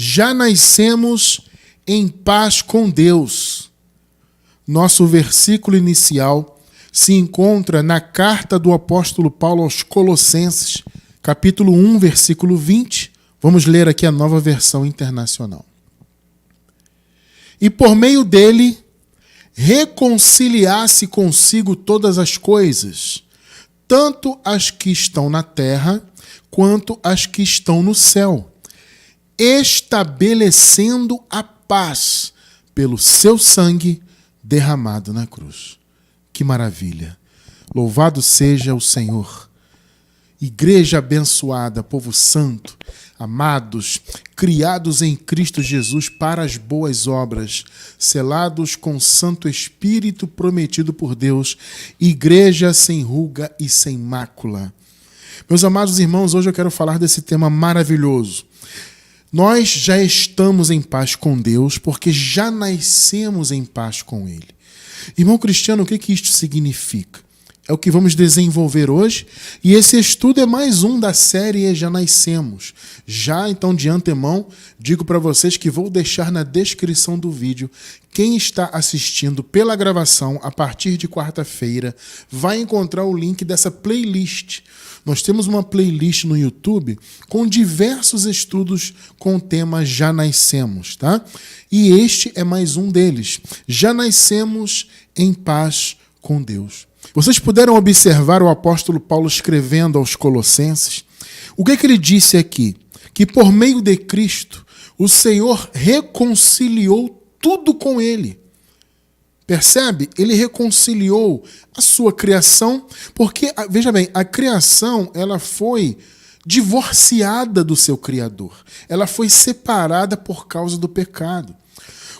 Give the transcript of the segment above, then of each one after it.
já nascemos em paz com Deus. Nosso versículo inicial se encontra na carta do apóstolo Paulo aos Colossenses, capítulo 1, versículo 20. Vamos ler aqui a Nova Versão Internacional. E por meio dele, reconciliasse consigo todas as coisas, tanto as que estão na terra, quanto as que estão no céu, estabelecendo a paz pelo seu sangue derramado na cruz. Que maravilha! Louvado seja o Senhor. Igreja abençoada, povo santo, amados, criados em Cristo Jesus para as boas obras, selados com Santo Espírito prometido por Deus, igreja sem ruga e sem mácula. Meus amados irmãos, hoje eu quero falar desse tema maravilhoso. Nós já estamos em paz com Deus porque já nascemos em paz com Ele. Irmão cristiano, o que isto significa? É o que vamos desenvolver hoje, e esse estudo é mais um da série Já Nascemos. Já, então, de antemão, digo para vocês que vou deixar na descrição do vídeo. Quem está assistindo pela gravação, a partir de quarta-feira, vai encontrar o link dessa playlist. Nós temos uma playlist no YouTube com diversos estudos com o tema Já Nascemos, tá? E este é mais um deles. Já nascemos em paz com Deus. Vocês puderam observar o apóstolo Paulo escrevendo aos Colossenses? O que ele disse aqui? Que por meio de Cristo, o Senhor reconciliou tudo com ele. Percebe? Ele reconciliou a sua criação, porque, veja bem, a criação ela foi divorciada do seu Criador. Ela foi separada por causa do pecado.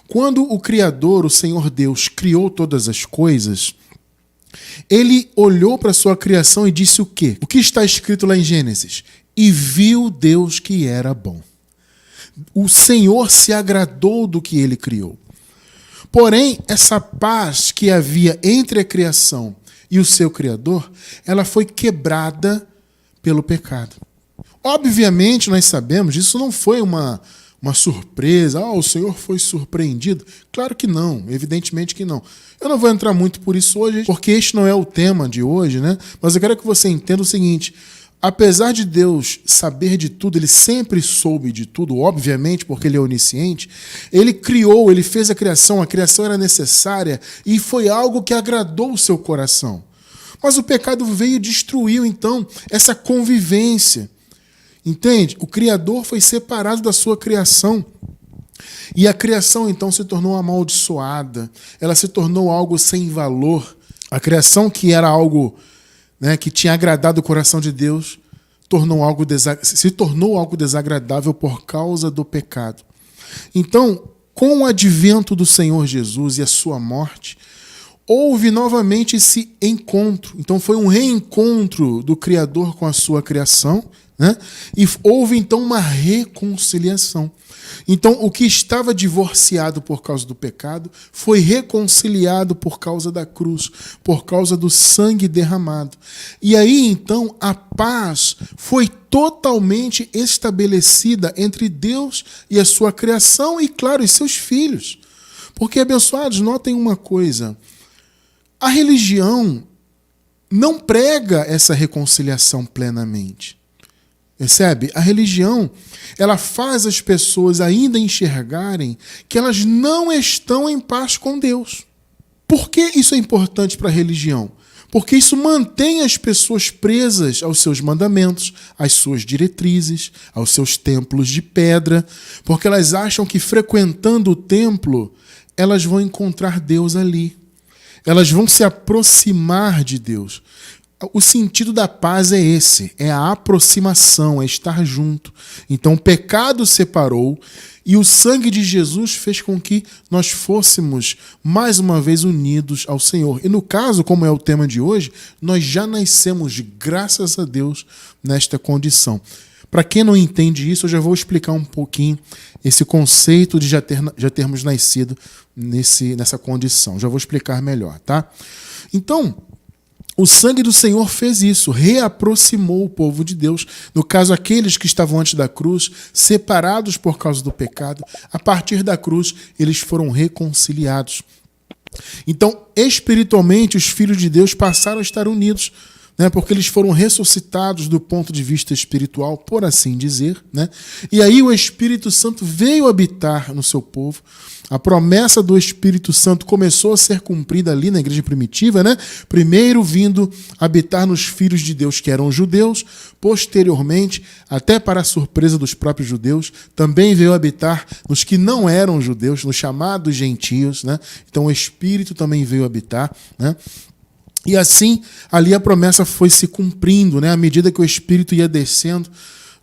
Quando o Criador, o Senhor Deus, criou todas as coisas, ele olhou para a sua criação e disse o quê? O que está escrito lá em Gênesis? E viu Deus que era bom. O Senhor se agradou do que ele criou. Porém, essa paz que havia entre a criação e o seu Criador, ela foi quebrada pelo pecado. Obviamente, nós sabemos, isso não foi uma surpresa, o Senhor foi surpreendido. Claro que não, evidentemente que não. Eu não vou entrar muito por isso hoje, porque este não é o tema de hoje, né? Mas eu quero que você entenda o seguinte: apesar de Deus saber de tudo, ele sempre soube de tudo, obviamente, porque ele é onisciente, ele criou, ele fez a criação era necessária e foi algo que agradou o seu coração. Mas o pecado veio e destruiu, então, essa convivência. Entende? O Criador foi separado da sua criação. E a criação, então, se tornou amaldiçoada. Ela se tornou algo sem valor. A criação, que era algo, né, que tinha agradado o coração de Deus, se tornou algo desagradável por causa do pecado. Então, com o advento do Senhor Jesus e a sua morte, houve novamente esse encontro. Então, foi um reencontro do Criador com a sua criação, né? E houve então uma reconciliação. Então o que estava divorciado por causa do pecado foi reconciliado por causa da cruz, por causa do sangue derramado. E aí então a paz foi totalmente estabelecida entre Deus e a sua criação e, claro, os seus filhos. Porque, abençoados, notem uma coisa: a religião não prega essa reconciliação plenamente. Percebe? A religião, ela faz as pessoas ainda enxergarem que elas não estão em paz com Deus. Por que isso é importante para a religião? Porque isso mantém as pessoas presas aos seus mandamentos, às suas diretrizes, aos seus templos de pedra, porque elas acham que frequentando o templo, elas vão encontrar Deus ali. Elas vão se aproximar de Deus. O sentido da paz é esse, é a aproximação, é estar junto. Então o pecado separou e o sangue de Jesus fez com que nós fôssemos mais uma vez unidos ao Senhor. E no caso, como é o tema de hoje, nós já nascemos, graças a Deus, nesta condição. Para quem não entende isso, eu já vou explicar um pouquinho esse conceito de já termos nascido nessa condição. Já vou explicar melhor, tá? Então, o sangue do Senhor fez isso, reaproximou o povo de Deus. No caso, aqueles que estavam antes da cruz, separados por causa do pecado, a partir da cruz, eles foram reconciliados. Então, espiritualmente, os filhos de Deus passaram a estar unidos, né, porque eles foram ressuscitados do ponto de vista espiritual, por assim dizer, né? E aí o Espírito Santo veio habitar no seu povo. A promessa do Espírito Santo começou a ser cumprida ali na igreja primitiva, né? Primeiro vindo habitar nos filhos de Deus que eram judeus, posteriormente, até para a surpresa dos próprios judeus, também veio habitar nos que não eram judeus, nos chamados gentios, né? Então o Espírito também veio habitar, né? E assim, ali a promessa foi se cumprindo, né? À medida que o Espírito ia descendo,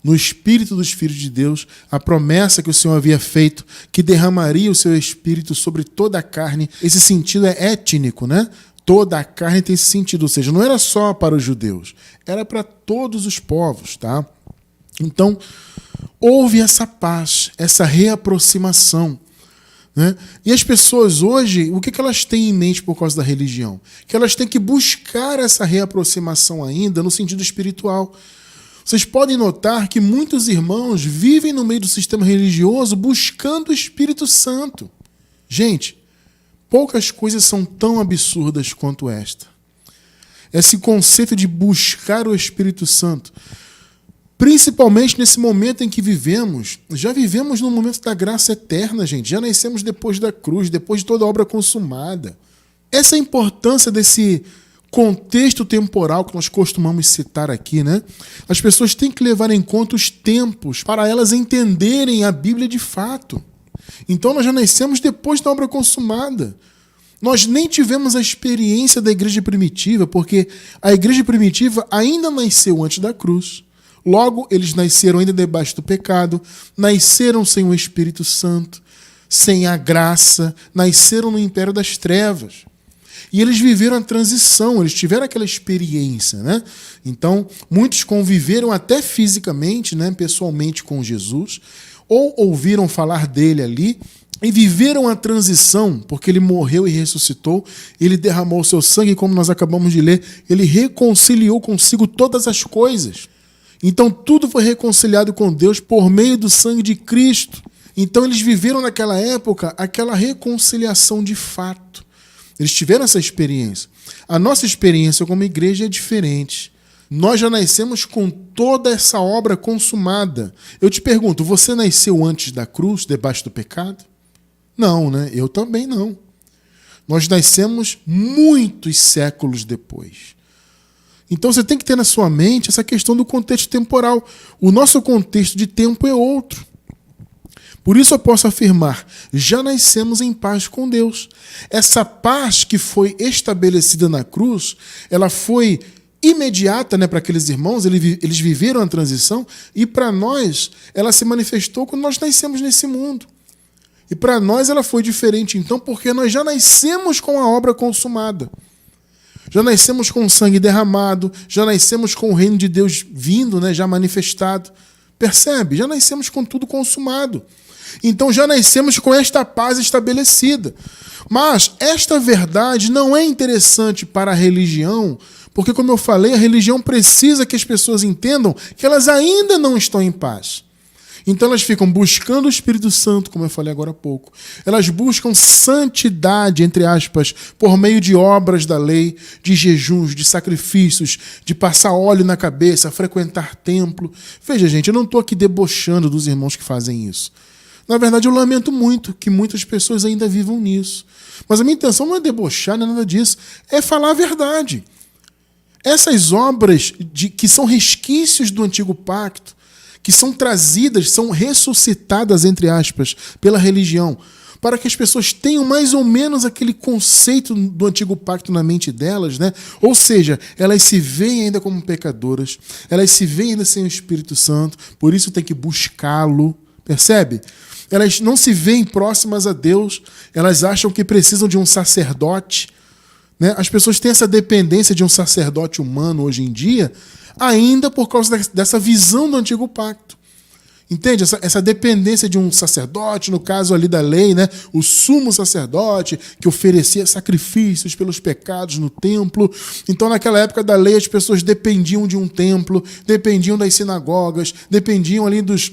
no Espírito dos filhos de Deus, a promessa que o Senhor havia feito, que derramaria o seu Espírito sobre toda a carne. Esse sentido é étnico, né? Toda a carne tem esse sentido, ou seja, não era só para os judeus, era para todos os povos, tá? Então, houve essa paz, essa reaproximação, né? E as pessoas hoje, o que elas têm em mente por causa da religião? Que elas têm que buscar essa reaproximação ainda no sentido espiritual. Vocês podem notar que muitos irmãos vivem no meio do sistema religioso buscando o Espírito Santo. Gente, poucas coisas são tão absurdas quanto esta. Esse conceito de buscar o Espírito Santo, principalmente nesse momento em que vivemos, já vivemos no momento da graça eterna, gente. Já nascemos depois da cruz, depois de toda a obra consumada. Essa é a importância desse contexto temporal que nós costumamos citar aqui, né? As pessoas têm que levar em conta os tempos para elas entenderem a Bíblia de fato. Então nós já nascemos depois da obra consumada. Nós nem tivemos a experiência da igreja primitiva, porque a igreja primitiva ainda nasceu antes da cruz. Logo, eles nasceram ainda debaixo do pecado, nasceram sem o Espírito Santo, sem a graça, nasceram no império das trevas. E eles viveram a transição, eles tiveram aquela experiência, né? Então, muitos conviveram até fisicamente, né, pessoalmente com Jesus, ou ouviram falar dele ali, e viveram a transição, porque ele morreu e ressuscitou, ele derramou o seu sangue, como nós acabamos de ler, ele reconciliou consigo todas as coisas. Então tudo foi reconciliado com Deus por meio do sangue de Cristo. Então eles viveram naquela época aquela reconciliação de fato. Eles tiveram essa experiência. A nossa experiência como igreja é diferente. Nós já nascemos com toda essa obra consumada. Eu te pergunto, você nasceu antes da cruz, debaixo do pecado? Não, né? Eu também não. Nós nascemos muitos séculos depois. Então você tem que ter na sua mente essa questão do contexto temporal. O nosso contexto de tempo é outro. Por isso eu posso afirmar, já nascemos em paz com Deus. Essa paz que foi estabelecida na cruz, ela foi imediata, né, para aqueles irmãos, eles viveram a transição, e para nós ela se manifestou quando nós nascemos nesse mundo. E para nós ela foi diferente então, porque nós já nascemos com a obra consumada. Já nascemos com o sangue derramado, já nascemos com o reino de Deus vindo, né, já manifestado. Percebe? Já nascemos com tudo consumado. Então já nascemos com esta paz estabelecida. Mas esta verdade não é interessante para a religião, porque, como eu falei, a religião precisa que as pessoas entendam que elas ainda não estão em paz. Então elas ficam buscando o Espírito Santo, como eu falei agora há pouco. Elas buscam santidade, entre aspas, por meio de obras da lei, de jejuns, de sacrifícios, de passar óleo na cabeça, frequentar templo. Veja, gente, eu não estou aqui debochando dos irmãos que fazem isso. Na verdade, eu lamento muito que muitas pessoas ainda vivam nisso. Mas a minha intenção não é debochar, não é nada disso. É falar a verdade. Essas obras que são resquícios do antigo pacto, que são trazidas, são ressuscitadas, entre aspas, pela religião, para que as pessoas tenham mais ou menos aquele conceito do antigo pacto na mente delas, né? Ou seja, elas se veem ainda como pecadoras, elas se veem ainda sem o Espírito Santo, por isso tem que buscá-lo, percebe? Elas não se veem próximas a Deus, elas acham que precisam de um sacerdote, né? As pessoas têm essa dependência de um sacerdote humano hoje em dia, ainda por causa dessa visão do antigo pacto. Entende? Essa dependência de um sacerdote, no caso ali da lei, né? O sumo sacerdote que oferecia sacrifícios pelos pecados no templo. Então, naquela época da lei, as pessoas dependiam de um templo, dependiam das sinagogas, dependiam ali dos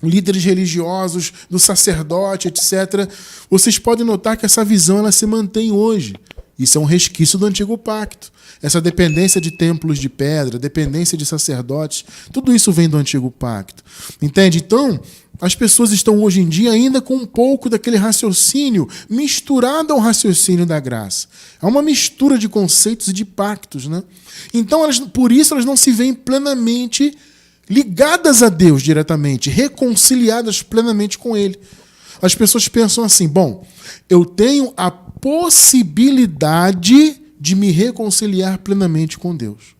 líderes religiosos, do sacerdote, etc. Vocês podem notar que essa visão ela se mantém hoje. Isso é um resquício do Antigo Pacto. Essa dependência de templos de pedra, dependência de sacerdotes, tudo isso vem do Antigo Pacto. Entende? Então, as pessoas estão hoje em dia ainda com um pouco daquele raciocínio misturado ao raciocínio da graça. É uma mistura de conceitos e de pactos, né? Então, por isso elas não se veem plenamente ligadas a Deus diretamente, reconciliadas plenamente com Ele. As pessoas pensam assim, bom, eu tenho a possibilidade de me reconciliar plenamente com Deus.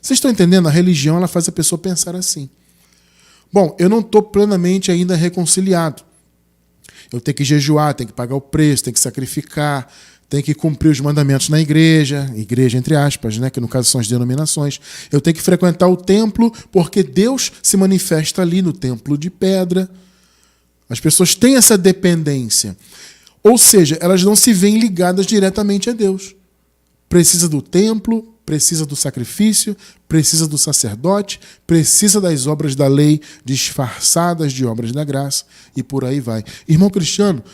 Vocês estão entendendo? A religião ela faz a pessoa pensar assim. Bom, eu não estou plenamente ainda reconciliado. Eu tenho que jejuar, tenho que pagar o preço, tenho que sacrificar, tenho que cumprir os mandamentos na igreja entre aspas, né, que no caso são as denominações. Eu tenho que frequentar o templo porque Deus se manifesta ali no templo de pedra. As pessoas têm essa dependência. Ou seja, elas não se veem ligadas diretamente a Deus. Precisa do templo, precisa do sacrifício, precisa do sacerdote, precisa das obras da lei disfarçadas de obras da graça e por aí vai. Irmão Cristiano,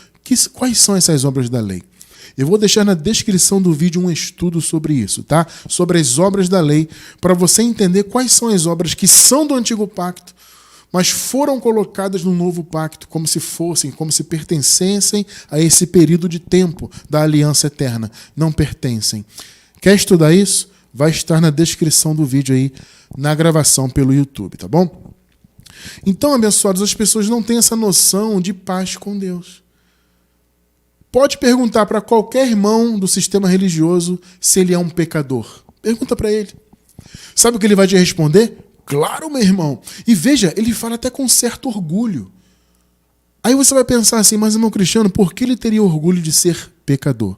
quais são essas obras da lei? Eu vou deixar na descrição do vídeo um estudo sobre isso, tá? Sobre as obras da lei, para você entender quais são as obras que são do Antigo Pacto, mas foram colocadas no Novo Pacto como se pertencessem a esse período de tempo da aliança eterna. Não pertencem. Quer estudar isso? Vai estar na descrição do vídeo aí, na gravação pelo YouTube, tá bom? Então, abençoados, as pessoas não têm essa noção de paz com Deus. Pode perguntar para qualquer irmão do sistema religioso se ele é um pecador. Pergunta para ele. Sabe o que ele vai te responder? Claro, meu irmão. E veja, ele fala até com certo orgulho. Aí você vai pensar assim, mas irmão Cristiano, por que ele teria orgulho de ser pecador?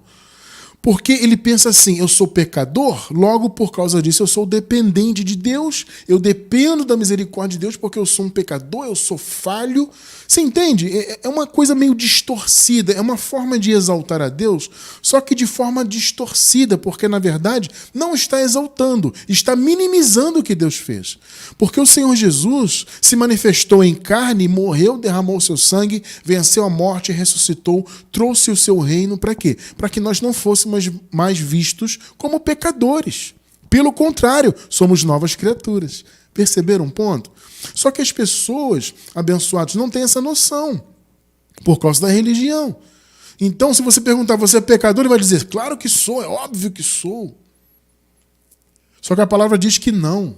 Porque ele pensa assim, eu sou pecador, logo por causa disso eu sou dependente de Deus, eu dependo da misericórdia de Deus porque eu sou um pecador, eu sou falho. Você entende? É uma coisa meio distorcida, é uma forma de exaltar a Deus, só que de forma distorcida, porque na verdade não está exaltando, está minimizando o que Deus fez. Porque o Senhor Jesus se manifestou em carne, morreu, derramou o seu sangue, venceu a morte, ressuscitou, trouxe o seu reino para quê? Para que nós não fôssemos mais vistos como pecadores. Pelo contrário, somos novas criaturas. Perceberam um ponto? Só que as pessoas, abençoadas, não têm essa noção por causa da religião. Então, se você perguntar, você é pecador? Ele vai dizer, claro que sou, é óbvio que sou. Só que a palavra diz que não.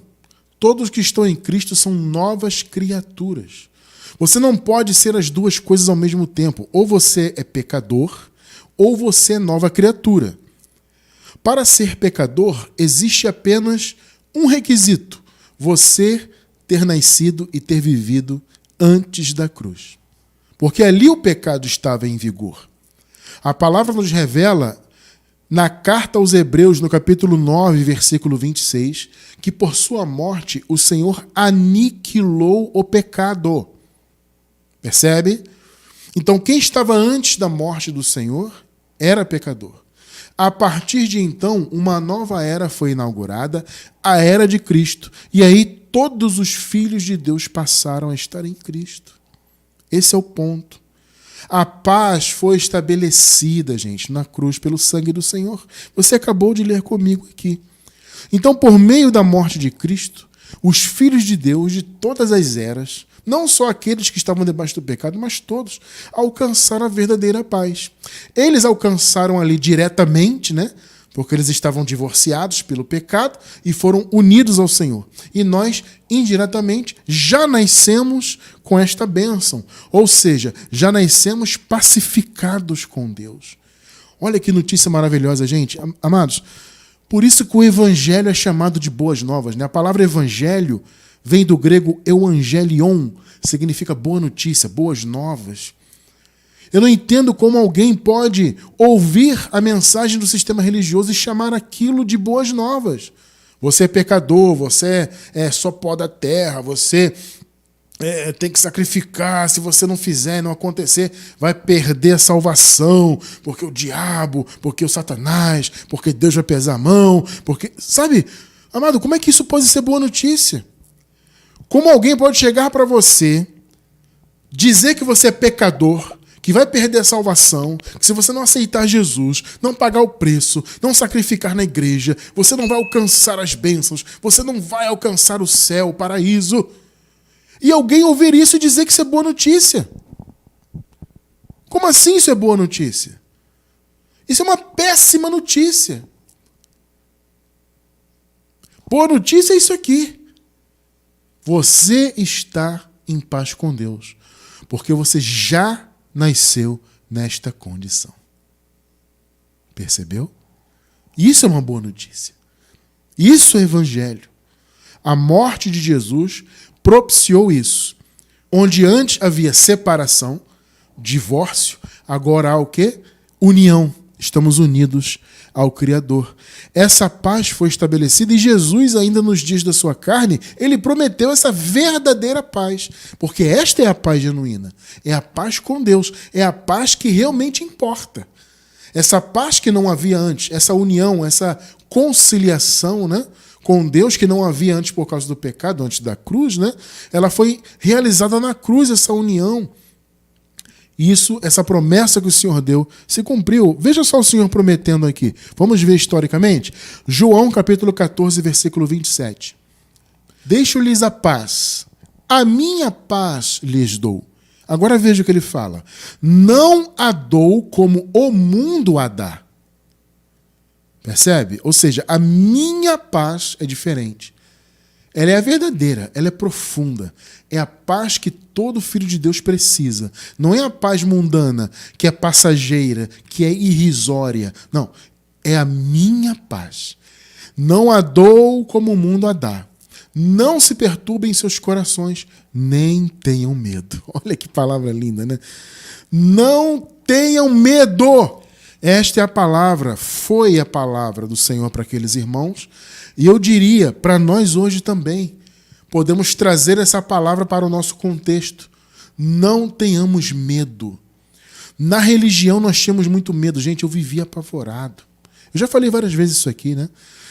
Todos que estão em Cristo são novas criaturas. Você não pode ser as duas coisas ao mesmo tempo. Ou você é pecador, ou você é nova criatura. Para ser pecador, existe apenas um requisito: você ter nascido e ter vivido antes da cruz. Porque ali o pecado estava em vigor. A palavra nos revela, na carta aos Hebreus, no capítulo 9, versículo 26, que por sua morte o Senhor aniquilou o pecado. Percebe? Então, quem estava antes da morte do Senhor era pecador. A partir de então, uma nova era foi inaugurada, a era de Cristo. E aí, todos os filhos de Deus passaram a estar em Cristo. Esse é o ponto. A paz foi estabelecida, gente, na cruz pelo sangue do Senhor. Você acabou de ler comigo aqui. Então, por meio da morte de Cristo, os filhos de Deus de todas as eras, não só aqueles que estavam debaixo do pecado, mas todos alcançaram a verdadeira paz. Eles alcançaram ali diretamente, né? Porque eles estavam divorciados pelo pecado e foram unidos ao Senhor. E nós, indiretamente, já nascemos com esta bênção. Ou seja, já nascemos pacificados com Deus. Olha que notícia maravilhosa, gente. Amados, por isso que o evangelho é chamado de boas novas, né? A palavra evangelho vem do grego euangelion, significa boa notícia, boas novas. Eu não entendo como alguém pode ouvir a mensagem do sistema religioso e chamar aquilo de boas novas. Você é pecador, você é só pó da terra, você tem que sacrificar, se você não fizer, não acontecer, vai perder a salvação, porque o diabo, porque o Satanás, porque Deus vai pesar a mão, porque... Sabe, amado, como é que isso pode ser boa notícia? Como alguém pode chegar para você, dizer que você é pecador, que vai perder a salvação, que se você não aceitar Jesus, não pagar o preço, não sacrificar na igreja, você não vai alcançar as bênçãos, você não vai alcançar o céu, o paraíso. E alguém ouvir isso e dizer que isso é boa notícia. Como assim isso é boa notícia? Isso é uma péssima notícia. Boa notícia é isso aqui. Você está em paz com Deus, porque você já nasceu nesta condição. Percebeu? Isso é uma boa notícia. Isso é evangelho. A morte de Jesus propiciou isso. Onde antes havia separação, divórcio, agora há o quê? União. Estamos unidos ao Criador. Essa paz foi estabelecida e Jesus, ainda nos dias da sua carne, ele prometeu essa verdadeira paz. Porque esta é a paz genuína. É a paz com Deus. É a paz que realmente importa. Essa paz que não havia antes, essa união, essa conciliação, né, com Deus que não havia antes por causa do pecado, antes da cruz, né, ela foi realizada na cruz, essa união. Isso, essa promessa que o Senhor deu, se cumpriu. Veja só o Senhor prometendo aqui. Vamos ver historicamente? João capítulo 14, versículo 27. Deixo-lhes a paz. A minha paz lhes dou. Agora veja o que ele fala. Não a dou como o mundo a dá. Percebe? Ou seja, a minha paz é diferente. Ela é a verdadeira, ela é profunda. É a paz que todo filho de Deus precisa. Não é a paz mundana, que é passageira, que é irrisória. Não, é a minha paz. Não a dou como o mundo a dá. Não se perturbem seus corações, nem tenham medo. Olha que palavra linda, né? Não tenham medo. Esta é a palavra, foi a palavra do Senhor para aqueles irmãos. E eu diria, para nós hoje também, podemos trazer essa palavra para o nosso contexto. Não tenhamos medo. Na religião nós tínhamos muito medo. Gente, eu vivia apavorado. Eu já falei várias vezes isso aqui, né?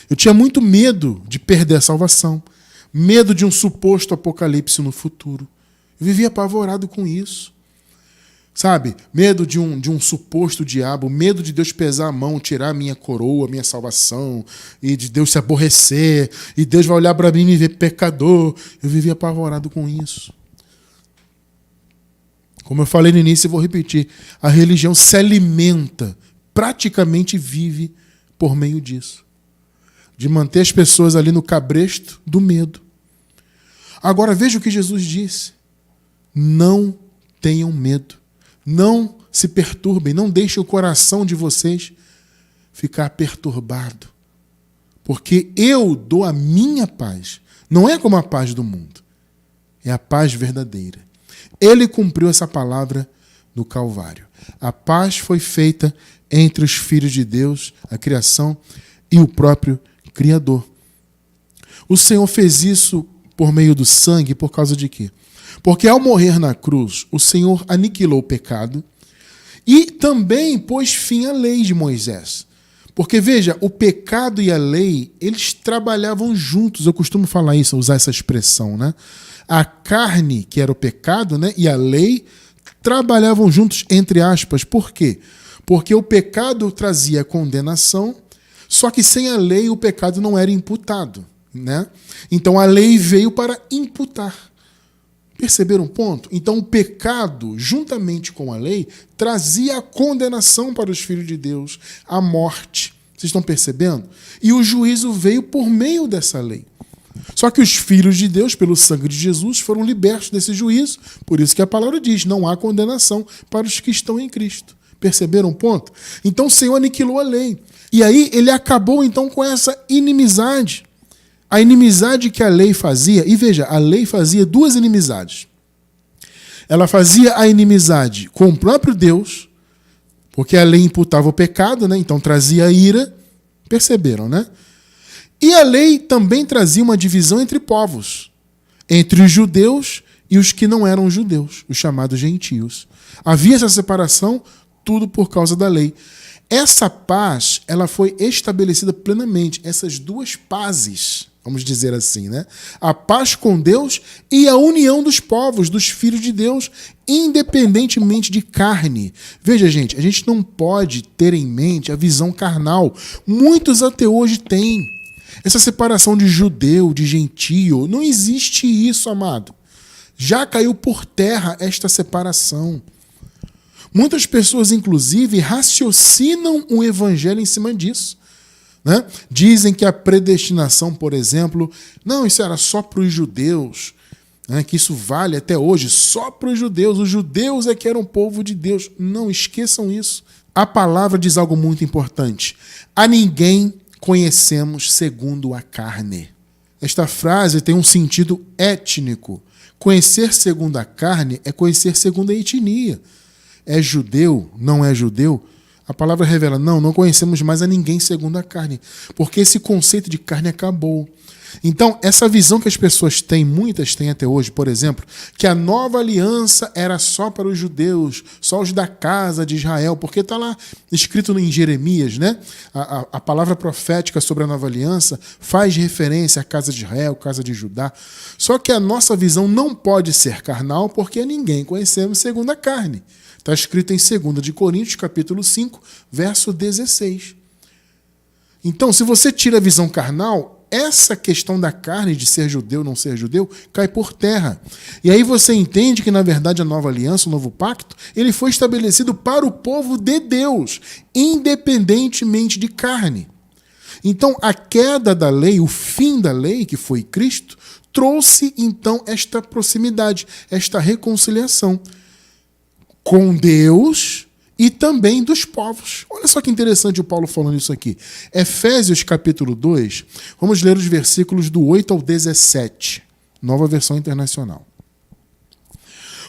Eu tinha muito medo de perder a salvação. Medo de um suposto apocalipse no futuro. Eu vivia apavorado com isso. Sabe? Medo de um suposto diabo, medo de Deus pesar a mão, tirar a minha coroa, a minha salvação, e de Deus se aborrecer, e Deus vai olhar para mim e me ver pecador. Eu vivia apavorado com isso. Como eu falei no início e vou repetir, a religião se alimenta, praticamente vive por meio disso. De manter as pessoas ali no cabresto do medo. Agora veja o que Jesus disse. Não tenham medo. Não se perturbem, não deixem o coração de vocês ficar perturbado. Porque eu dou a minha paz. Não é como a paz do mundo. É a paz verdadeira. Ele cumpriu essa palavra no Calvário. A paz foi feita entre os filhos de Deus, a criação, e o próprio Criador. O Senhor fez isso por meio do sangue, por causa de quê? Porque ao morrer na cruz, o Senhor aniquilou o pecado e também pôs fim à lei de Moisés. Porque, veja, o pecado e a lei, eles trabalhavam juntos. Eu costumo falar isso, usar essa expressão, né? A carne, que era o pecado, né, e a lei trabalhavam juntos, entre aspas. Por quê? Porque o pecado trazia condenação, só que sem a lei o pecado não era imputado, né? Então a lei veio para imputar. Perceberam um ponto? Então o pecado, juntamente com a lei, trazia a condenação para os filhos de Deus, a morte. Vocês estão percebendo? E o juízo veio por meio dessa lei. Só que os filhos de Deus, pelo sangue de Jesus, foram libertos desse juízo. Por isso que a palavra diz, não há condenação para os que estão em Cristo. Perceberam um ponto? Então o Senhor aniquilou a lei. E aí ele acabou então com essa inimizade. A inimizade que a lei fazia, e veja, a lei fazia duas inimizades. Ela fazia a inimizade com o próprio Deus, porque a lei imputava o pecado, né? Então trazia a ira. Perceberam, né? E a lei também trazia uma divisão entre povos, entre os judeus e os que não eram judeus, os chamados gentios. Havia essa separação, tudo por causa da lei. Essa paz, ela foi estabelecida plenamente, essas duas pazes, vamos dizer assim, né? A paz com Deus e a união dos povos, dos filhos de Deus, independentemente de carne. Veja, gente, a gente não pode ter em mente a visão carnal. Muitos até hoje têm. Essa separação de judeu, de gentio, não existe isso, amado. Já caiu por terra esta separação. Muitas pessoas, inclusive, raciocinam o evangelho em cima disso, né? Dizem que a predestinação, por exemplo, não, isso era só para os judeus, né? Que isso vale até hoje só para os judeus é que eram povo de Deus. Não, esqueçam isso. A palavra diz algo muito importante. A ninguém conhecemos segundo a carne. Esta frase tem um sentido étnico. Conhecer segundo a carne é conhecer segundo a etnia. É judeu, não é judeu? A palavra revela, não conhecemos mais a ninguém segundo a carne, porque esse conceito de carne acabou. Então, essa visão que as pessoas têm, muitas têm até hoje, por exemplo, que a nova aliança era só para os judeus, só os da casa de Israel, porque está lá escrito em Jeremias, né? A palavra profética sobre a nova aliança faz referência à casa de Israel, casa de Judá. Só que a nossa visão não pode ser carnal, porque a ninguém conhecemos segundo a carne. Está escrito em 2 de Coríntios, capítulo 5, verso 16. Então, se você tira a visão carnal, essa questão da carne, de ser judeu ou não ser judeu, cai por terra. E aí você entende que, na verdade, a nova aliança, o novo pacto, ele foi estabelecido para o povo de Deus, independentemente de carne. Então, a queda da lei, o fim da lei, que foi Cristo, trouxe, então, esta proximidade, esta reconciliação com Deus e também dos povos. Olha só que interessante o Paulo falando isso aqui. Efésios capítulo 2, vamos ler os versículos do 8 ao 17, nova versão internacional.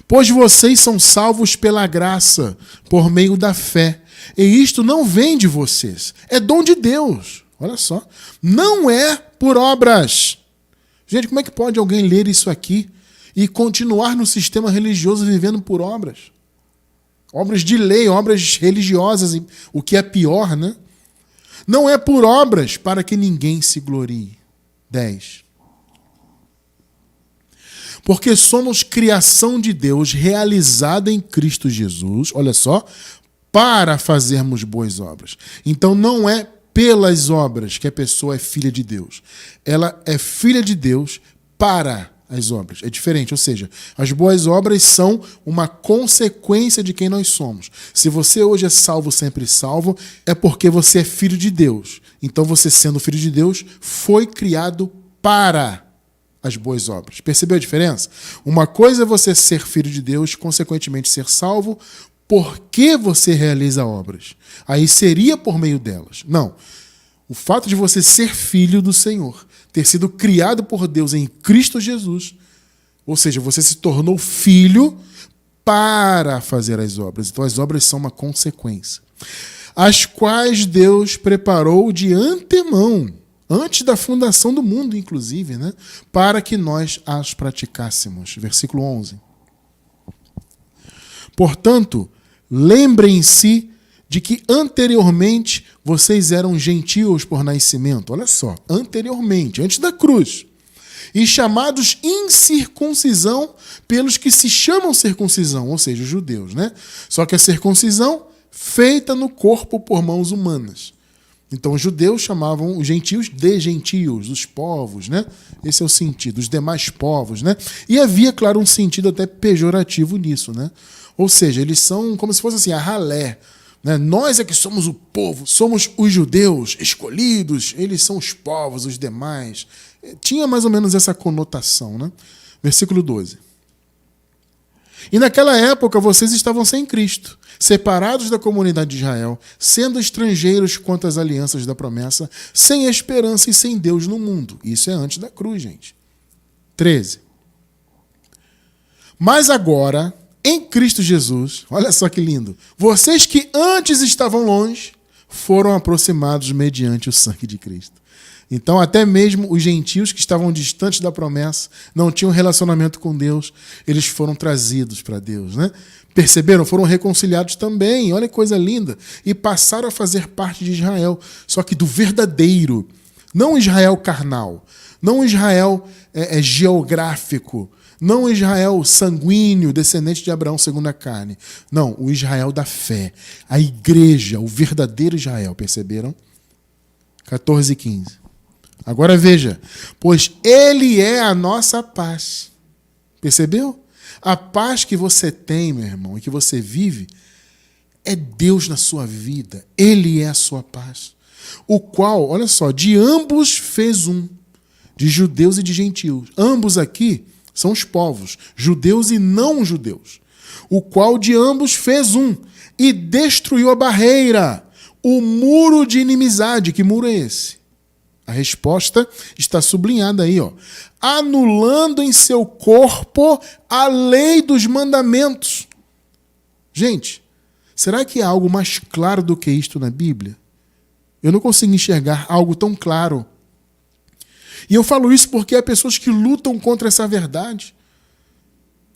Pois vocês são salvos pela graça, por meio da fé. E isto não vem de vocês, é dom de Deus. Olha só, não é por obras. Gente, como é que pode alguém ler isso aqui e continuar no sistema religioso vivendo por obras? Obras de lei, obras religiosas, o que é pior, né? Não é por obras para que ninguém se glorie. 10. Porque somos criação de Deus realizada em Cristo Jesus, olha só, para fazermos boas obras. Então não é pelas obras que a pessoa é filha de Deus. Ela é filha de Deus para as obras. É diferente, ou seja, as boas obras são uma consequência de quem nós somos. Se você hoje é salvo, sempre salvo, é porque você é filho de Deus. Então você, sendo filho de Deus, foi criado para as boas obras. Percebeu a diferença? Uma coisa é você ser filho de Deus, consequentemente ser salvo, porque você realiza obras. Aí seria por meio delas. Não. O fato de você ser filho do Senhor, ter sido criado por Deus em Cristo Jesus, ou seja, você se tornou filho para fazer as obras. Então as obras são uma consequência. As quais Deus preparou de antemão, antes da fundação do mundo, inclusive, né? Para que nós as praticássemos. Versículo 11. Portanto, lembrem-se de que anteriormente vocês eram gentios por nascimento. Olha só, anteriormente, antes da cruz. E chamados incircuncisão pelos que se chamam circuncisão, ou seja, os judeus, né? Só que a circuncisão feita no corpo por mãos humanas. Então os judeus chamavam os gentios de gentios, os povos, né? Esse é o sentido, os demais povos, né? E havia, claro, um sentido até pejorativo nisso, né? Ou seja, eles são como se fosse assim, a ralé. Nós é que somos o povo, somos os judeus escolhidos, eles são os povos, os demais. Tinha mais ou menos essa conotação, né? Versículo 12. E naquela época vocês estavam sem Cristo, separados da comunidade de Israel, sendo estrangeiros quanto às alianças da promessa, sem esperança e sem Deus no mundo. Isso é antes da cruz, gente. 13. Mas agora, em Cristo Jesus, olha só que lindo, vocês que antes estavam longe, foram aproximados mediante o sangue de Cristo. Então, até mesmo os gentios que estavam distantes da promessa, não tinham relacionamento com Deus, eles foram trazidos para Deus, né? Perceberam? Foram reconciliados também, olha que coisa linda, e passaram a fazer parte de Israel, só que do verdadeiro, não Israel carnal, não Israel geográfico, não Israel sanguíneo, descendente de Abraão segundo a carne, não, o Israel da fé, a igreja, o verdadeiro Israel, perceberam? 14 e 15. Agora veja, pois ele é a nossa paz. Percebeu? A paz que você tem, meu irmão, e que você vive, é Deus na sua vida. Ele é a sua paz. O qual, olha só, de ambos fez um, de judeus e de gentios. Ambos aqui são os povos, judeus e não judeus. O qual de ambos fez um e destruiu a barreira, o muro de inimizade. Que muro é esse? A resposta está sublinhada aí, ó. Anulando em seu corpo a lei dos mandamentos. Gente, será que há algo mais claro do que isto na Bíblia? Eu não consigo enxergar algo tão claro. E eu falo isso porque há pessoas que lutam contra essa verdade.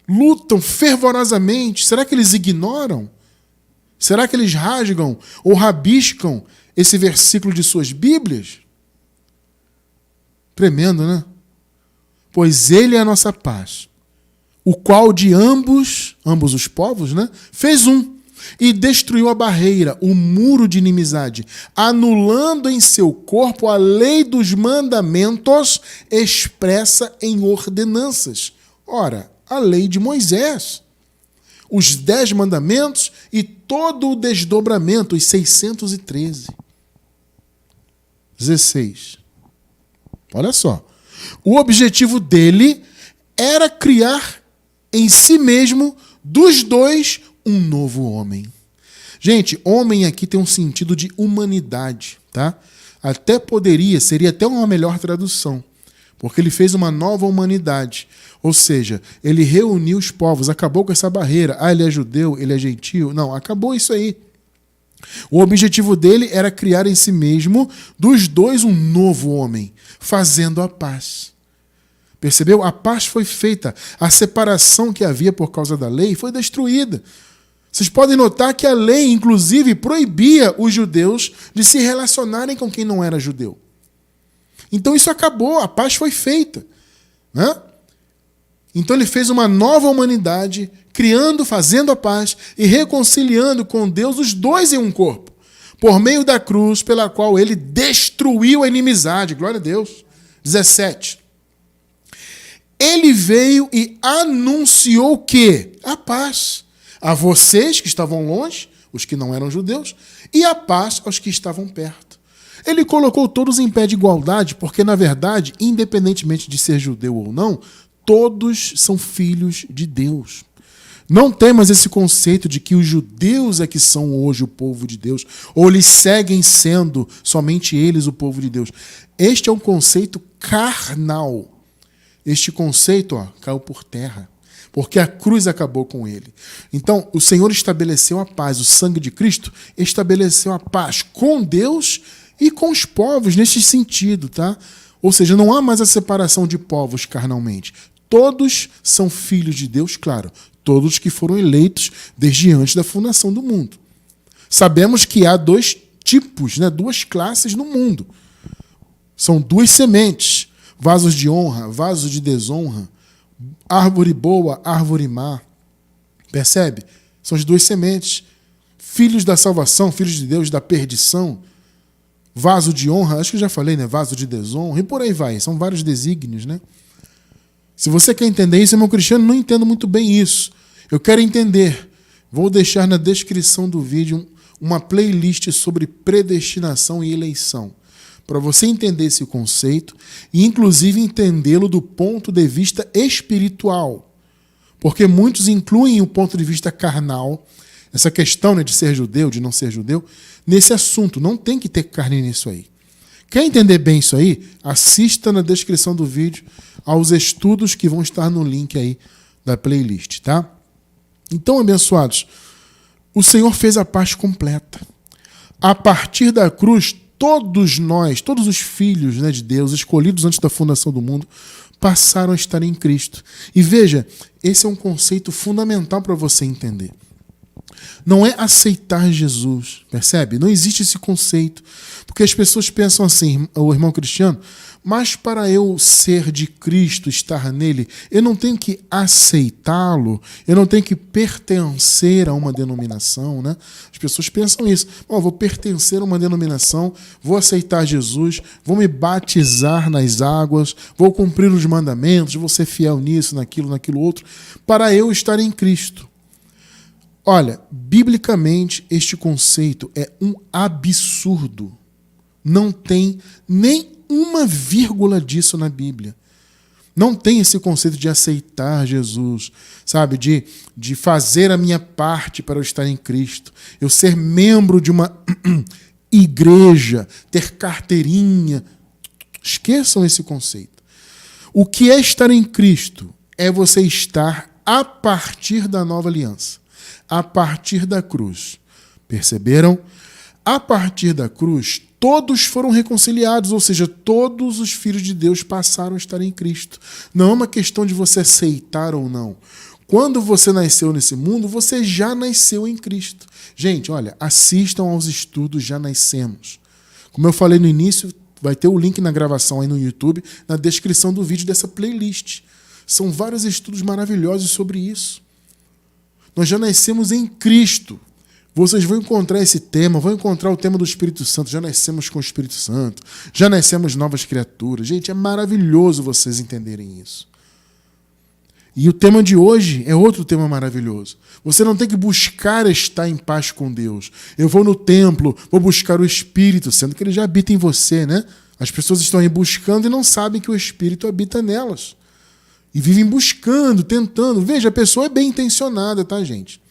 Lutam fervorosamente. Será que eles ignoram? Será que eles rasgam ou rabiscam esse versículo de suas Bíblias? Tremendo, né? Pois ele é a nossa paz, o qual de ambos os povos, né, fez um, e destruiu a barreira, o muro de inimizade, anulando em seu corpo a lei dos mandamentos expressa em ordenanças. Ora, a lei de Moisés, os 10 mandamentos e todo o desdobramento, os 613. 16. Olha só. O objetivo dele era criar em si mesmo, dos dois, um novo homem. Gente, homem aqui tem um sentido de humanidade, tá? Seria até uma melhor tradução, porque ele fez uma nova humanidade. Ou seja, ele reuniu os povos, acabou com essa barreira. Ah, ele é judeu, ele é gentio. Não, acabou isso aí. O objetivo dele era criar em si mesmo, dos dois, um novo homem, fazendo a paz. Percebeu? A paz foi feita. A separação que havia por causa da lei foi destruída. Vocês podem notar que a lei, inclusive, proibia os judeus de se relacionarem com quem não era judeu. Então isso acabou, a paz foi feita, né? Então ele fez uma nova humanidade, criando, fazendo a paz e reconciliando com Deus os dois em um corpo, por meio da cruz pela qual ele destruiu a inimizade. Glória a Deus. 17. Ele veio e anunciou o quê? A paz a vocês que estavam longe, os que não eram judeus, e a paz aos que estavam perto. Ele colocou todos em pé de igualdade, porque, na verdade, independentemente de ser judeu ou não, todos são filhos de Deus. Não tem mais esse conceito de que os judeus é que são hoje o povo de Deus, ou eles seguem sendo somente eles o povo de Deus. Este é um conceito carnal. Este conceito, caiu por terra, porque a cruz acabou com ele. Então, o Senhor estabeleceu a paz, o sangue de Cristo estabeleceu a paz com Deus e com os povos, neste sentido, tá? Ou seja, não há mais a separação de povos carnalmente. Todos são filhos de Deus, claro. Todos que foram eleitos desde antes da fundação do mundo. Sabemos que há dois tipos, né, duas classes no mundo. São duas sementes. Vasos de honra, vasos de desonra. Árvore boa, árvore má. Percebe? São as duas sementes. Filhos da salvação, filhos de Deus da perdição. Vaso de honra, acho que eu já falei, né? Vaso de desonra, e por aí vai. São vários desígnios, né? Se você quer entender isso, irmão cristiano, não entendo muito bem isso. Eu quero entender. Vou deixar na descrição do vídeo uma playlist sobre predestinação e eleição, para você entender esse conceito e, inclusive, entendê-lo do ponto de vista espiritual. Porque muitos incluem o ponto de vista carnal, essa questão, né, de ser judeu, de não ser judeu, nesse assunto. Não tem que ter carne nisso aí. Quer entender bem isso aí? Assista na descrição do vídeo aos estudos que vão estar no link aí da playlist, tá? Então, abençoados, o Senhor fez a paz completa. A partir da cruz, todos nós, todos os filhos, né, de Deus, escolhidos antes da fundação do mundo, passaram a estar em Cristo. E veja, esse é um conceito fundamental para você entender. Não é aceitar Jesus, percebe? Não existe esse conceito. Porque as pessoas pensam assim, o irmão Cristiano, mas para eu ser de Cristo, estar nele, eu não tenho que aceitá-lo, eu não tenho que pertencer a uma denominação, né? As pessoas pensam isso. Eu vou pertencer a uma denominação, vou aceitar Jesus, vou me batizar nas águas, vou cumprir os mandamentos, vou ser fiel nisso, naquilo outro, para eu estar em Cristo. Olha, biblicamente, este conceito é um absurdo. Não tem nem uma vírgula disso na Bíblia. Não tem esse conceito de aceitar Jesus, sabe? De fazer a minha parte para eu estar em Cristo. Eu ser membro de uma igreja, ter carteirinha. Esqueçam esse conceito. O que é estar em Cristo? É você estar a partir da nova aliança. A partir da cruz. Perceberam? A partir da cruz, todos foram reconciliados, ou seja, todos os filhos de Deus passaram a estar em Cristo. Não é uma questão de você aceitar ou não. Quando você nasceu nesse mundo, você já nasceu em Cristo. Gente, olha, assistam aos estudos Já Nascemos. Como eu falei no início, vai ter o link na gravação aí no YouTube, na descrição do vídeo dessa playlist. São vários estudos maravilhosos sobre isso. Nós já nascemos em Cristo. Vocês vão encontrar esse tema, vão encontrar o tema do Espírito Santo. Já nascemos com o Espírito Santo, já nascemos novas criaturas. Gente, é maravilhoso vocês entenderem isso. E o tema de hoje é outro tema maravilhoso. Você não tem que buscar estar em paz com Deus. Eu vou no templo, vou buscar o Espírito, sendo que ele já habita em você, né? As pessoas estão aí buscando e não sabem que o Espírito habita nelas. E vivem buscando, tentando. Veja, a pessoa é bem intencionada, tá, gente?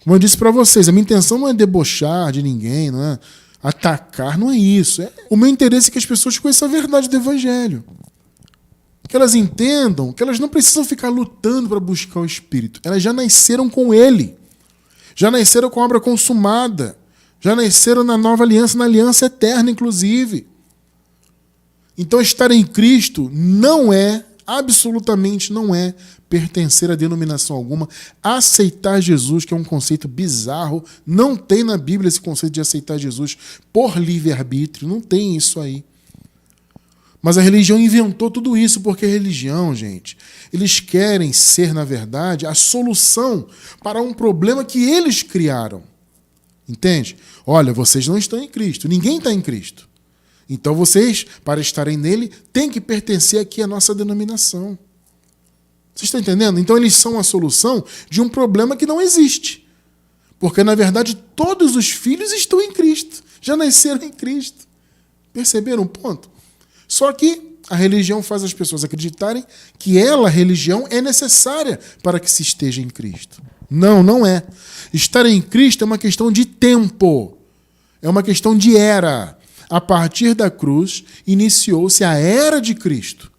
Como eu disse para vocês, a minha intenção não é debochar de ninguém, não é atacar, não é isso. O meu interesse é que as pessoas conheçam a verdade do Evangelho. Que elas entendam que elas não precisam ficar lutando para buscar o Espírito. Elas já nasceram com Ele. Já nasceram com a obra consumada. Já nasceram na nova aliança, na aliança eterna, inclusive. Então, estar em Cristo não é, absolutamente não é, pertencer a denominação alguma, aceitar Jesus, que é um conceito bizarro, não tem na Bíblia esse conceito de aceitar Jesus por livre-arbítrio, não tem isso aí. Mas a religião inventou tudo isso, porque a religião, gente, eles querem ser, na verdade, a solução para um problema que eles criaram. Entende? Olha, vocês não estão em Cristo, ninguém está em Cristo. Então vocês, para estarem nele, têm que pertencer aqui à nossa denominação. Vocês estão entendendo? Então eles são a solução de um problema que não existe. Porque, na verdade, todos os filhos estão em Cristo. Já nasceram em Cristo. Perceberam o ponto? Só que a religião faz as pessoas acreditarem que ela, a religião, é necessária para que se esteja em Cristo. Não, não é. Estar em Cristo é uma questão de tempo. É uma questão de era. A partir da cruz, iniciou-se a era de Cristo.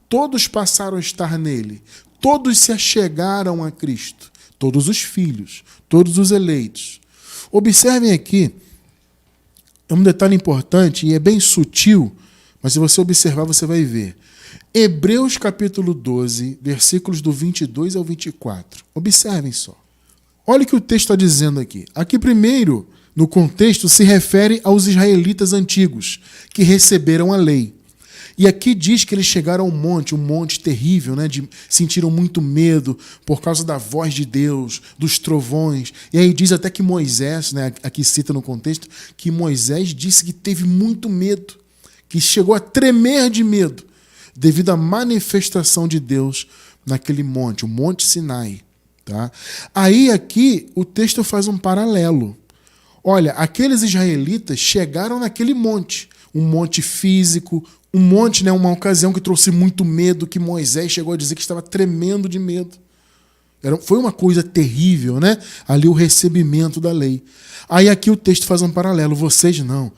Todos passaram a estar nele. Todos se achegaram a Cristo. Todos os filhos, todos os eleitos. Observem aqui, é um detalhe importante e é bem sutil, mas se você observar, você vai ver. Hebreus capítulo 12, versículos do 22 ao 24. Observem só. Olha o que o texto está dizendo aqui. Aqui primeiro, no contexto, se refere aos israelitas antigos, que receberam a lei. E aqui diz que eles chegaram a um monte terrível, né? Sentiram muito medo por causa da voz de Deus, dos trovões. E aí diz até que Moisés, né? Aqui cita no contexto, que Moisés disse que teve muito medo, que chegou a tremer de medo, devido à manifestação de Deus naquele monte, o Monte Sinai. Tá? Aí aqui o texto faz um paralelo. Olha, aqueles israelitas chegaram naquele monte, um monte físico, um monte, né, uma ocasião que trouxe muito medo, que Moisés chegou a dizer que estava tremendo de medo. Foi uma coisa terrível, né? Ali o recebimento da lei. Aí aqui o texto faz um paralelo. Vocês não.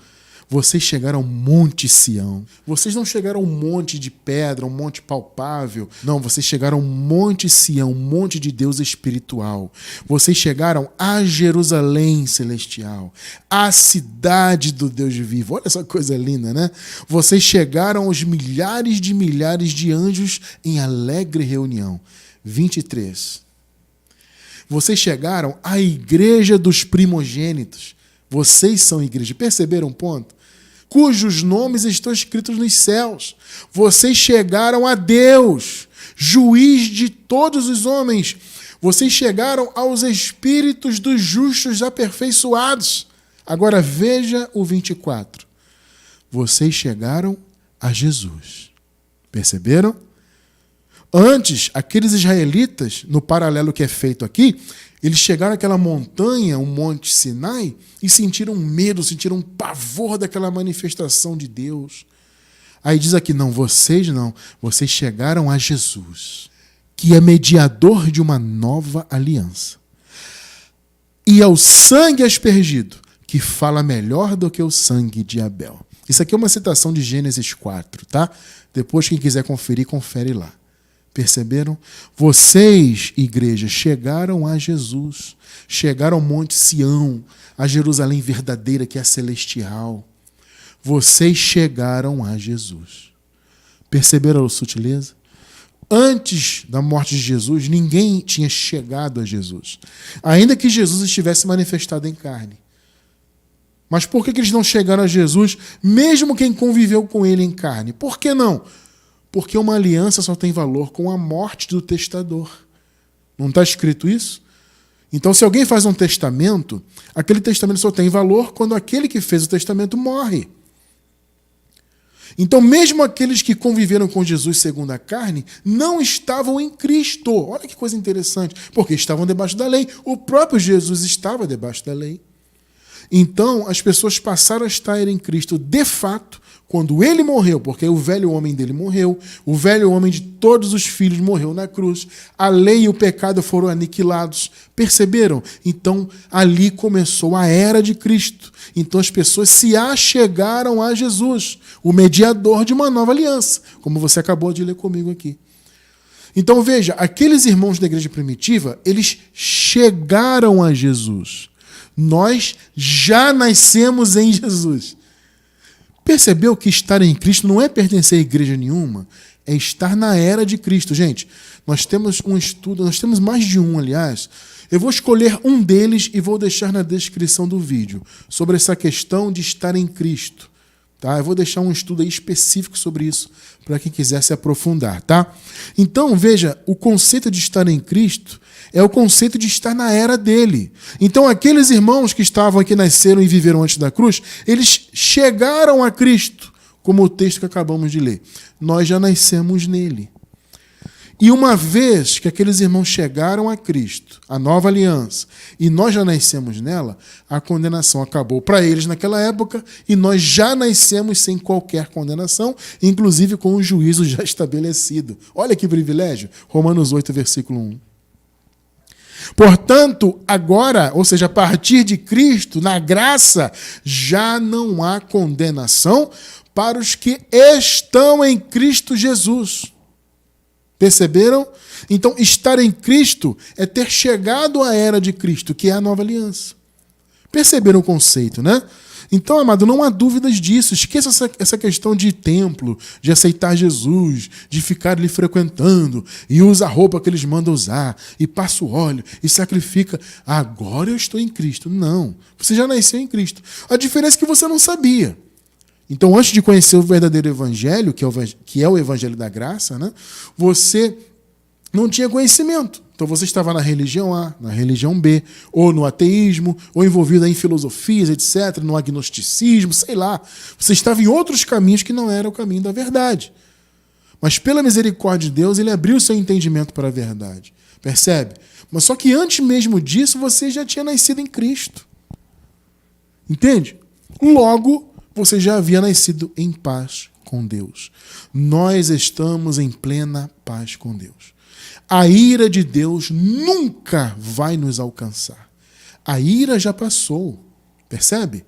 Vocês chegaram ao Monte Sião. Vocês não chegaram a um monte de pedra, um monte palpável. Não, vocês chegaram ao Monte Sião, um monte de Deus espiritual. Vocês chegaram a Jerusalém celestial, a cidade do Deus vivo. Olha essa coisa linda, né? Vocês chegaram aos milhares de anjos em alegre reunião. 23. Vocês chegaram à igreja dos primogênitos. Vocês são igreja. Perceberam um ponto? Cujos nomes estão escritos nos céus. Vocês chegaram a Deus, juiz de todos os homens. Vocês chegaram aos espíritos dos justos aperfeiçoados. Agora veja o 24. Vocês chegaram a Jesus. Perceberam? Antes, aqueles israelitas, no paralelo que é feito aqui, eles chegaram àquela montanha, o Monte Sinai, e sentiram medo, sentiram um pavor daquela manifestação de Deus. Aí diz aqui, não, vocês chegaram a Jesus, que é mediador de uma nova aliança. E ao sangue aspergido, que fala melhor do que o sangue de Abel. Isso aqui é uma citação de Gênesis 4, tá? Depois, quem quiser conferir, confere lá. Perceberam? Vocês, igreja, chegaram a Jesus, chegaram ao Monte Sião, a Jerusalém verdadeira, que é celestial. Vocês chegaram a Jesus. Perceberam a sutileza? Antes da morte de Jesus, ninguém tinha chegado a Jesus, ainda que Jesus estivesse manifestado em carne. Mas por que eles não chegaram a Jesus, mesmo quem conviveu com ele em carne? Por que não? Porque uma aliança só tem valor com a morte do testador. Não está escrito isso? Então, se alguém faz um testamento, aquele testamento só tem valor quando aquele que fez o testamento morre. Então, mesmo aqueles que conviveram com Jesus segundo a carne, não estavam em Cristo. Olha que coisa interessante, porque estavam debaixo da lei. O próprio Jesus estava debaixo da lei. Então, as pessoas passaram a estar em Cristo de fato quando ele morreu, porque o velho homem dele morreu, o velho homem de todos os filhos morreu na cruz, a lei e o pecado foram aniquilados. Perceberam? Então, ali começou a era de Cristo. Então, as pessoas se achegaram a Jesus, o mediador de uma nova aliança, como você acabou de ler comigo aqui. Então, veja, aqueles irmãos da igreja primitiva, eles chegaram a Jesus. Nós já nascemos em Jesus. Percebeu que estar em Cristo não é pertencer a igreja nenhuma? É estar na era de Cristo. Gente, nós temos um estudo, nós temos mais de um, aliás. Eu vou escolher um deles e vou deixar na descrição do vídeo, sobre essa questão de estar em Cristo. Tá? Eu vou deixar um estudo aí específico sobre isso, para quem quiser se aprofundar. Tá? Então, veja, o conceito de estar em Cristo é o conceito de estar na era dele. Então, aqueles irmãos que estavam aqui, nasceram e viveram antes da cruz, eles chegaram a Cristo, como o texto que acabamos de ler. Nós já nascemos nele. E uma vez que aqueles irmãos chegaram a Cristo, a nova aliança, e nós já nascemos nela, a condenação acabou para eles naquela época, e nós já nascemos sem qualquer condenação, inclusive com o juízo já estabelecido. Olha que privilégio. Romanos 8, versículo 1. Portanto, agora, ou seja, a partir de Cristo, na graça, já não há condenação para os que estão em Cristo Jesus. Perceberam? Então, estar em Cristo é ter chegado à era de Cristo, que é a nova aliança. Perceberam o conceito, né? Então, amado, não há dúvidas disso. Esqueça essa questão de templo, de aceitar Jesus, de ficar ali frequentando, e usa a roupa que eles mandam usar, e passa o óleo, e sacrifica. Agora eu estou em Cristo. Não, você já nasceu em Cristo. A diferença é que você não sabia. Então, antes de conhecer o verdadeiro evangelho, que é o evangelho da graça, né, você não tinha conhecimento. Então, você estava na religião A, na religião B, ou no ateísmo, ou envolvido em filosofias, etc., no agnosticismo, sei lá. Você estava em outros caminhos que não era o caminho da verdade. Mas, pela misericórdia de Deus, ele abriu o seu entendimento para a verdade. Percebe? Mas só que antes mesmo disso, você já tinha nascido em Cristo. Entende? Logo, você já havia nascido em paz com Deus. Nós estamos em plena paz com Deus. A ira de Deus nunca vai nos alcançar. A ira já passou. Percebe?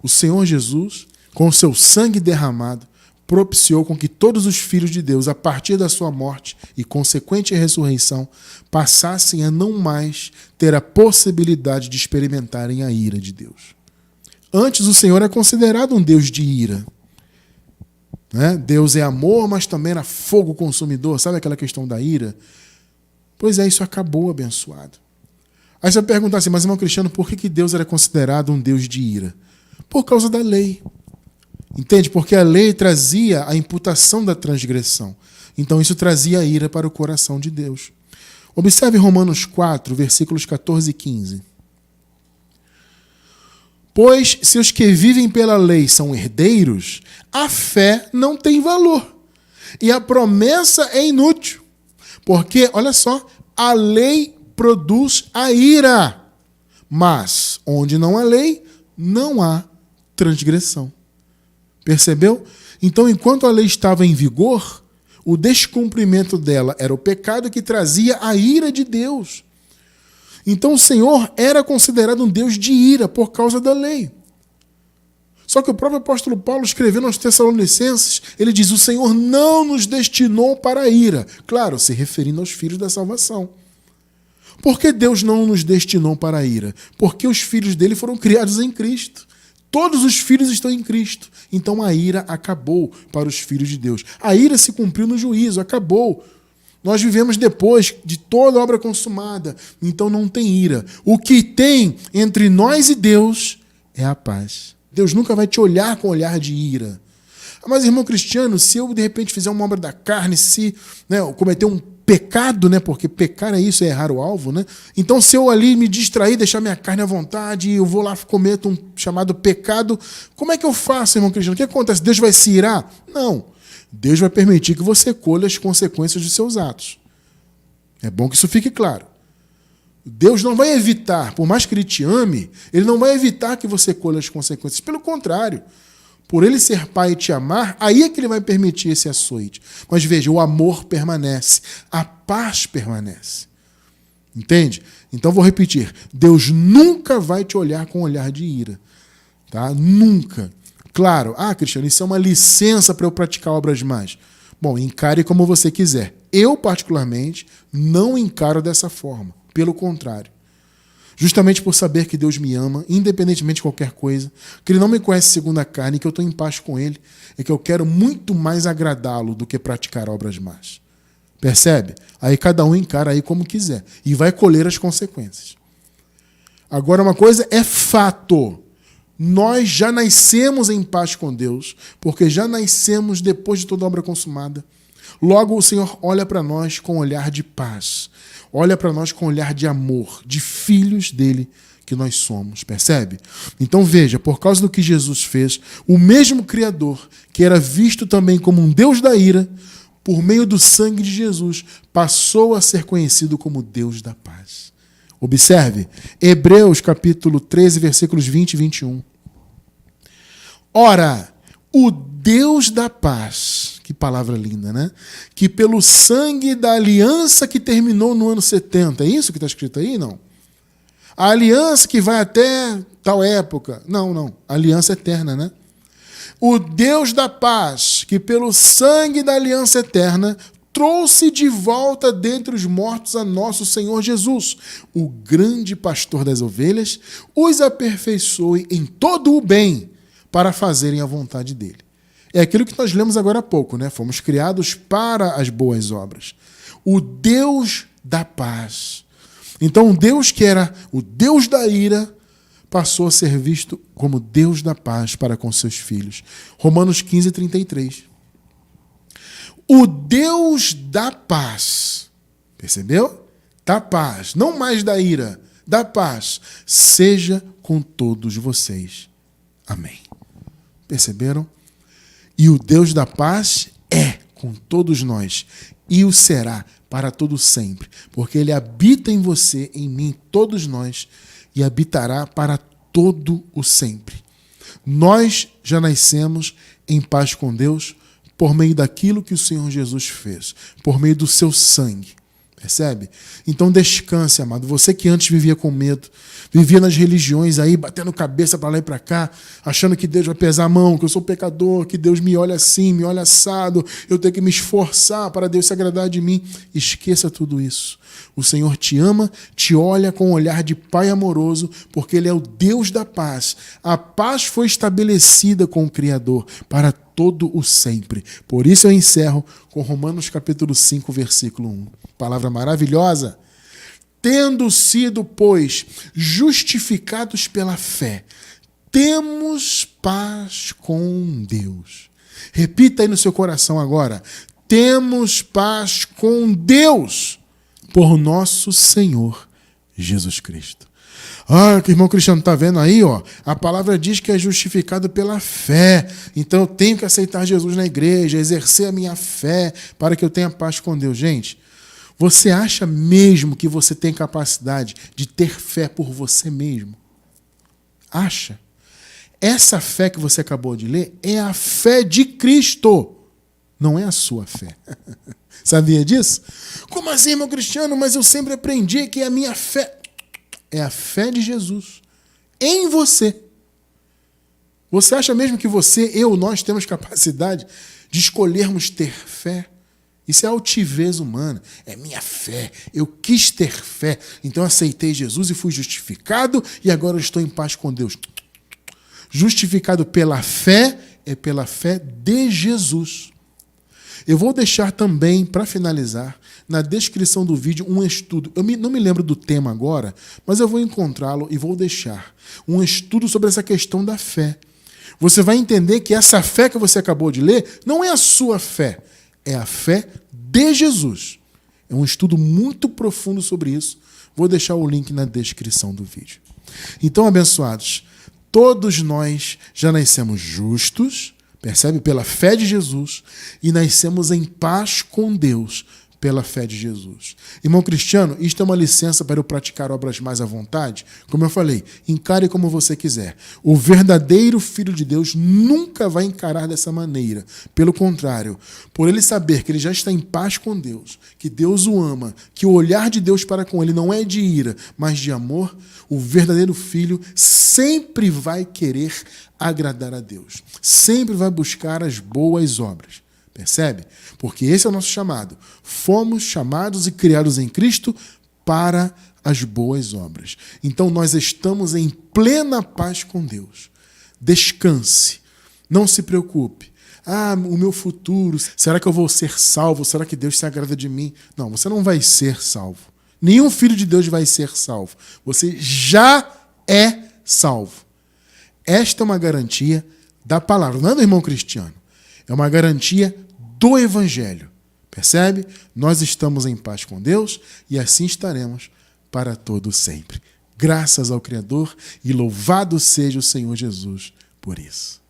O Senhor Jesus, com seu sangue derramado, propiciou com que todos os filhos de Deus, a partir da sua morte e consequente ressurreição, passassem a não mais ter a possibilidade de experimentarem a ira de Deus. Antes o Senhor é considerado um Deus de ira. Né? Deus é amor, mas também era fogo consumidor. Sabe aquela questão da ira? Pois é, isso acabou, abençoado. Aí você vai perguntar assim, mas irmão Cristiano, por que Deus era considerado um Deus de ira? Por causa da lei. Entende? Porque a lei trazia a imputação da transgressão. Então isso trazia a ira para o coração de Deus. Observe Romanos 4, versículos 14 e 15. Pois se os que vivem pela lei são herdeiros, a fé não tem valor. E a promessa é inútil. Porque, olha só, a lei produz a ira. Mas onde não há lei, não há transgressão. Percebeu? Então, enquanto a lei estava em vigor, o descumprimento dela era o pecado que trazia a ira de Deus. Então, o Senhor era considerado um Deus de ira por causa da lei. Só que o próprio apóstolo Paulo, escrevendo aos Tessalonicenses, ele diz, o Senhor não nos destinou para a ira. Claro, se referindo aos filhos da salvação. Por que Deus não nos destinou para a ira? Porque os filhos dele foram criados em Cristo. Todos os filhos estão em Cristo. Então a ira acabou para os filhos de Deus. A ira se cumpriu no juízo, acabou. Nós vivemos depois de toda a obra consumada. Então não tem ira. O que tem entre nós e Deus é a paz. Deus nunca vai te olhar com olhar de ira. Mas, irmão Cristiano, se eu de repente fizer uma obra da carne, se eu cometer um pecado, né? Porque pecar é isso, é errar o alvo, né? Então, se eu ali me distrair, deixar minha carne à vontade, eu vou lá cometo um chamado pecado, como é que eu faço, irmão Cristiano? O que acontece? Deus vai se irar? Não. Deus vai permitir que você colha as consequências dos seus atos. É bom que isso fique claro. Deus não vai evitar, por mais que Ele te ame, Ele não vai evitar que você colha as consequências. Pelo contrário, por Ele ser Pai e te amar, aí é que Ele vai permitir esse açoite. Mas veja, o amor permanece, a paz permanece. Entende? Então vou repetir, Deus nunca vai te olhar com um olhar de ira. Tá? Nunca. Claro, Cristiano, isso é uma licença para eu praticar obras más. Bom, encare como você quiser. Eu, particularmente, não encaro dessa forma. Pelo contrário. Justamente por saber que Deus me ama, independentemente de qualquer coisa, que Ele não me conhece segundo a carne, que eu estou em paz com Ele, é que eu quero muito mais agradá-lo do que praticar obras más. Percebe? Aí cada um encara aí como quiser e vai colher as consequências. Agora, uma coisa é fato. Nós já nascemos em paz com Deus, porque já nascemos depois de toda obra consumada. Logo, o Senhor olha para nós com um olhar de paz. Olha para nós com um olhar de amor, de filhos dele que nós somos, percebe? Então veja, por causa do que Jesus fez, o mesmo Criador, que era visto também como um Deus da ira, por meio do sangue de Jesus, passou a ser conhecido como Deus da paz. Observe, Hebreus capítulo 13, versículos 20 e 21. Ora, o Deus da paz, que palavra linda, né? Que pelo sangue da aliança que terminou no ano 70, é isso que está escrito aí? Não. A aliança que vai até tal época. Não. A aliança eterna, né? O Deus da paz, que pelo sangue da aliança eterna trouxe de volta dentre os mortos a nosso Senhor Jesus, o grande pastor das ovelhas, os aperfeiçoe em todo o bem para fazerem a vontade dele. É aquilo que nós lemos agora há pouco, né? Fomos criados para as boas obras. O Deus da paz. Então, o Deus que era o Deus da ira passou a ser visto como Deus da paz para com seus filhos. Romanos 15, 33. O Deus da paz, percebeu? Da paz, não mais da ira, da paz, seja com todos vocês. Amém. Perceberam? E o Deus da paz é com todos nós e o será para todo sempre, porque Ele habita em você, em mim, todos nós, e habitará para todo o sempre. Nós já nascemos em paz com Deus por meio daquilo que o Senhor Jesus fez, por meio do seu sangue. Percebe? Então descanse, amado. Você que antes vivia com medo, vivia nas religiões aí, batendo cabeça para lá e para cá, achando que Deus vai pesar a mão, que eu sou pecador, que Deus me olha assim, me olha assado, eu tenho que me esforçar para Deus se agradar de mim. Esqueça tudo isso. O Senhor te ama, te olha com um olhar de Pai amoroso, porque Ele é o Deus da paz. A paz foi estabelecida com o Criador para todo o sempre. Por isso eu encerro com Romanos capítulo 5, versículo 1. Palavra maravilhosa. Tendo sido, pois, justificados pela fé, temos paz com Deus. Repita aí no seu coração agora. Temos paz com Deus por nosso Senhor Jesus Cristo. Ah, que o irmão Cristiano está vendo aí, ó, a palavra diz que é justificado pela fé. Então eu tenho que aceitar Jesus na igreja, exercer a minha fé para que eu tenha paz com Deus. Gente, você acha mesmo que você tem capacidade de ter fé por você mesmo? Acha? Essa fé que você acabou de ler é a fé de Cristo, não é a sua fé. Sabia disso? Como assim, irmão Cristiano? Mas eu sempre aprendi que a minha fé é a fé de Jesus em você. Você acha mesmo que você, eu, nós temos capacidade de escolhermos ter fé? Isso é altivez humana. É minha fé. Eu quis ter fé. Então aceitei Jesus e fui justificado e agora eu estou em paz com Deus. Justificado pela fé é pela fé de Jesus. Eu vou deixar também, para finalizar, na descrição do vídeo um estudo. Eu não me lembro do tema agora, mas eu vou encontrá-lo e vou deixar um estudo sobre essa questão da fé. Você vai entender que essa fé que você acabou de ler não é a sua fé, é a fé de Jesus. É um estudo muito profundo sobre isso. Vou deixar o link na descrição do vídeo. Então, abençoados, todos nós já nascemos justos, percebe? Pela fé de Jesus, e nascemos em paz com Deus pela fé de Jesus. Irmão Cristiano, isto é uma licença para eu praticar obras mais à vontade? Como eu falei, encare como você quiser. O verdadeiro Filho de Deus nunca vai encarar dessa maneira. Pelo contrário, por ele saber que ele já está em paz com Deus, que Deus o ama, que o olhar de Deus para com ele não é de ira, mas de amor, o verdadeiro filho sempre vai querer agradar a Deus. Sempre vai buscar as boas obras. Percebe? Porque esse é o nosso chamado. Fomos chamados e criados em Cristo para as boas obras. Então nós estamos em plena paz com Deus. Descanse. Não se preocupe. Ah, o meu futuro, será que eu vou ser salvo? Será que Deus se agrada de mim? Não, você não vai ser salvo. Nenhum filho de Deus vai ser salvo. Você já é salvo. Esta é uma garantia da palavra, não é do irmão Cristiano. É uma garantia do Evangelho. Percebe? Nós estamos em paz com Deus e assim estaremos para todo sempre. Graças ao Criador e louvado seja o Senhor Jesus por isso.